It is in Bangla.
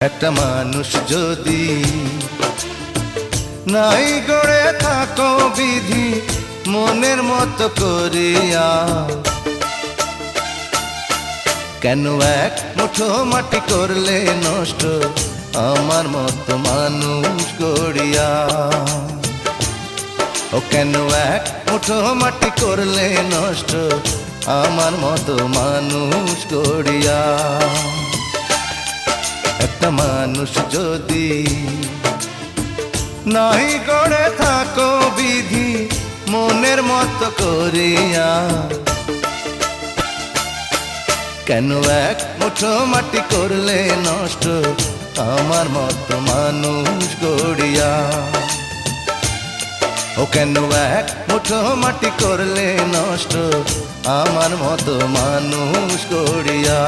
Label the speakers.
Speaker 1: একটা মানুষ যদি নাই গড়ে থাকো বিধি মনের মতো করিয়া, কেন এক মুঠো মাটি করলে নষ্ট আমার মতো মানুষ গড়িয়া। ও কেন এক মুঠো মাটি করলে নষ্ট আমার মতো মানুষ গড়িয়া। একটা মানুষ যদি নাই গড়ে থাকো বিধি মনের মতো করিয়া, কেন এক মুঠো মাটি করলে নষ্ট আমার মতো মানুষ গড়িয়া। ও কেন এক মুঠো মাটি করলে নষ্ট আমার মতো মানুষ গড়িয়া।